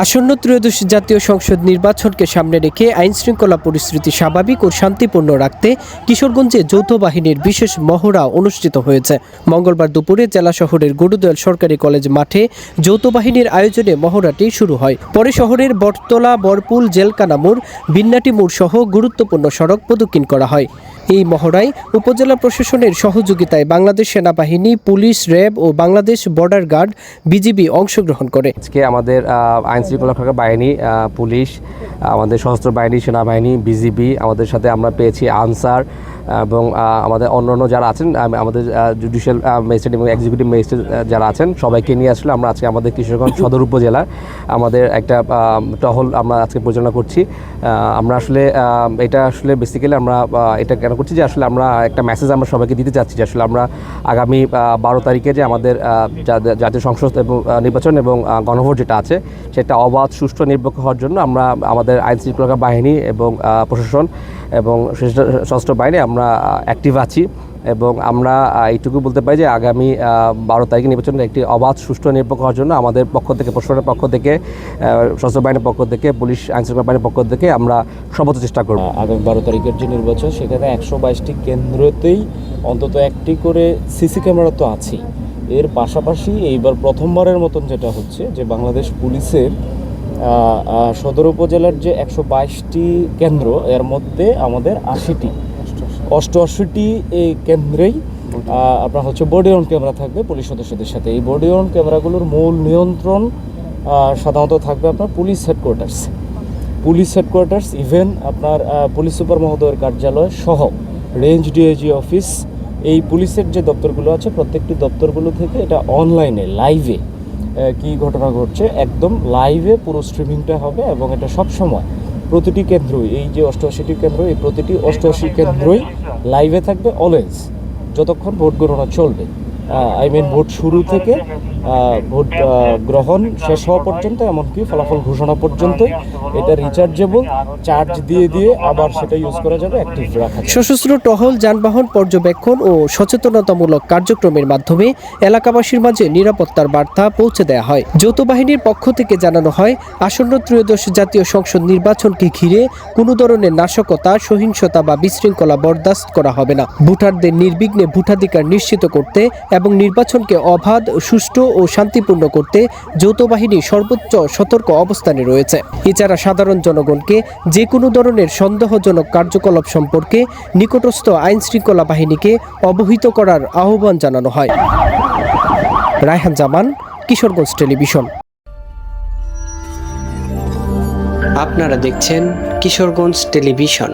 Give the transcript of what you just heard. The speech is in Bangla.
আসন্ন ত্রয়োদশ জাতীয় সংসদ নির্বাচনকে সামনে রেখে আইনশৃঙ্খলা পরিস্থিতি স্বাভাবিক ও শান্তিপূর্ণ রাখতে কিশোরগঞ্জে যৌথ বাহিনীর বিশেষ মহড়া অনুষ্ঠিত হয়েছে। মঙ্গলবার দুপুরে জেলা শহরের গরুদয়াল সরকারি কলেজ মাঠে যৌথ বাহিনীর আয়োজনে মহড়াটি শুরু হয়। পরে শহরের বটতলা, বরপুল, জেলকানা মোড়, বিন্নাটি মোড় সহ গুরুত্বপূর্ণ সড়ক প্রদক্ষিণ করা হয়। এই মহড়ায় উপজেলা প্রশাসনের সহযোগিতায় বাংলাদেশ সেনাবাহিনী, পুলিশ, র্যাব ও বাংলাদেশ বর্ডার গার্ড বিজিবি অংশগ্রহণ করে। আজকে আমাদের আইনশৃঙ্খলা রক্ষা বাহিনী, পুলিশ, আমাদের সশস্ত্র বাহিনী, সেনাবাহিনী, বিজিবি, আমাদের সাথে আমরা পেয়েছি আনসার এবং আমাদের অন্যান্য যারা আছেন, আমাদের জুডিশিয়াল ম্যাজিস্ট্রেট এবং এক্সিকিউটিভ ম্যাজিস্ট্রেট যারা আছেন, সবাইকে নিয়ে আসলে আমরা আজকে আমাদের কিশোরগঞ্জ সদর উপজেলার আমাদের একটা টহল আমরা আজকে পরিচালনা করছি। আমরা আসলে এটা আসলে বেসিক্যালি আমরা এটা কেন করছি যে আসলে আমরা একটা মেসেজ আমরা সবাইকে দিতে চাচ্ছি যে আসলে আমরা আগামী 12 তারিখে যে আমাদের জাতীয় সংসদ এবং নির্বাচন এবং গণভোট যেটা আছে সেটা অবাধ, সুষ্ঠু, নিরপেক্ষ হওয়ার জন্য আমরা আমাদের আইনশৃঙ্খলা বাহিনী এবং প্রশাসন এবং সশস্ত্র বাহিনী আমরা অ্যাক্টিভ আছি এবং আমরা এইটুকু বলতে পারি যে আগামী 12 তারিখে নির্বাচনের একটি অবাধ, সুষ্ঠু, নিরপেক্ষ হওয়ার জন্য আমাদের পক্ষ থেকে, প্রশাসনের পক্ষ থেকে, সশস্ত্র বাহিনীর পক্ষ থেকে, পুলিশ আইনশৃঙ্খলা বাহিনীর পক্ষ থেকে আমরা সর্বোচ্চ চেষ্টা করব। আগামী 12 তারিখের যে নির্বাচন সেখানে 122টি কেন্দ্রতেই অন্তত একটি করে সিসি ক্যামেরা তো আছেই। এর পাশাপাশি এইবার প্রথমবারের মতন যেটা হচ্ছে যে বাংলাদেশ পুলিশের সদর উপজেলার যে 122টি কেন্দ্র, এর মধ্যে আমাদের 88টি এই কেন্দ্রেই আপনার হচ্ছে বডি অন ক্যামেরা থাকবে পুলিশ সদস্যদের সাথে। এই বডি অন ক্যামেরাগুলোর মূল নিয়ন্ত্রণ সাধারণত থাকবে আপনার পুলিশ হেডকোয়ার্টার্স, ইভেন আপনার পুলিশ সুপার মহোদয়ের কার্যালয় সহ রেঞ্জ ডিআইজি অফিস, এই পুলিশের যে দপ্তরগুলো আছে প্রত্যেকটি দপ্তরগুলো থেকে এটা অনলাইনে লাইভে কি ঘটনা ঘটছে একদম লাইভে পুরো স্ট্রিমিংটা হবে এবং এটা সবসময় প্রতিটি কেন্দ্রই, এই যে 88টি কেন্দ্র, এই প্রতিটি 88 কেন্দ্রই লাইভে থাকবে অলওয়েজ, যতক্ষণ ভোট গণনা চলবে। ভোট শুরু থেকে ভোট গ্রহণ শেষ হওয়া পর্যন্ত, এমনকি ফলাফল ঘোষণা পর্যন্ত এটা রিচার্জেবল, চার্জ দিয়ে আবার সেটা ইউজ করা যাবে, অ্যাক্টিভ রাখা যাবে। সশস্ত্র টহল, যানবাহন পর্যবেক্ষণ ও সচেতনতামূলক কার্যক্রমের মাধ্যমে এলাকাবাসীর মাঝে নিরাপত্তার বার্তা পৌঁছে দেওয়া হয়। যৌথ বাহিনীর পক্ষ থেকে জানানো হয়, আসন্ন ত্রয়োদশ জাতীয় সংসদ নির্বাচনকে ঘিরে কোনো ধরনের নাশকতা, সহিংসতা বা বিশৃঙ্খলা বরদাস্ত করা হবে না। ভোটারদের নির্বিঘ্নে ভোটাধিকার নিশ্চিত করতে এবং নির্বাচনকে অবাধ, সুষ্ঠু ও শান্তিপূর্ণ করতে যৌথ বাহিনী সর্বোচ্চ সতর্ক অবস্থানে রয়েছে। এছাড়া সাধারণ জনগণকে যে কোনো ধরনের সন্দেহজনক কার্যকলাপ সম্পর্কে নিকটস্থ আইনশৃঙ্খলা বাহিনীকে অবহিত করার আহ্বান জানানো হয়। রায়হান জামান, কিশোরগঞ্জ টেলিভিশন। আপনারা দেখছেন কিশোরগঞ্জ টেলিভিশন।